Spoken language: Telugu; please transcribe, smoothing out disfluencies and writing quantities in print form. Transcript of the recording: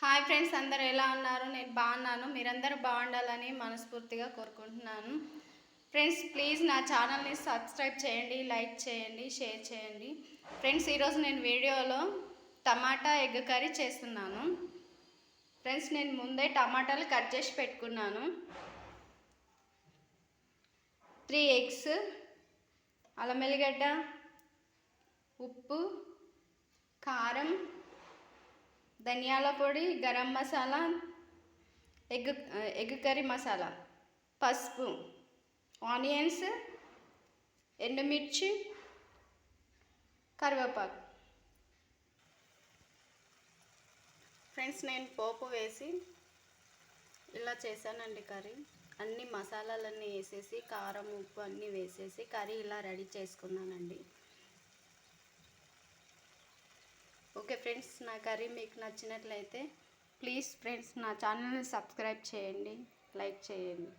హాయ్ ఫ్రెండ్స్, అందరూ ఎలా ఉన్నారు? నేను బాగున్నాను. మీరందరూ బాగుండాలని మనస్ఫూర్తిగా కోరుకుంటున్నాను. ఫ్రెండ్స్, ప్లీజ్ నా ఛానల్ని సబ్స్క్రైబ్ చేయండి, లైక్ చేయండి, షేర్ చేయండి. ఫ్రెండ్స్, ఈరోజు నేను వీడియోలో టమాటా ఎగ్ కర్రీ చేస్తున్నాను. ఫ్రెండ్స్, నేను ముందే టమాటాలు కట్ చేసి పెట్టుకున్నాను. 3 ఎగ్స్, అల్లం వెల్లిగడ్డ, ఉప్పు, కారం, ధనియాల పొడి, గరం మసాలా, ఎగ్ కర్రీ మసాలా, పసుపు, ఆనియన్స్, ఎండుమిర్చి, కరివేపాకు. ఫ్రెండ్స్, నేను పోపు వేసి ఇలా చేశానండి కర్రీ. అన్ని మసాలాలన్నీ వేసేసి కారం ఉప్పు అన్నీ వేసేసి కర్రీ ఇలా రెడీ చేసుకున్నానండి. ఓకే ఫ్రెండ్స్, నా కర్రీ మీకు నచ్చినట్లయితే ప్లీజ్ ఫ్రెండ్స్ నా ఛానల్ని సబ్స్క్రైబ్ చేయండి, లైక్ చేయండి.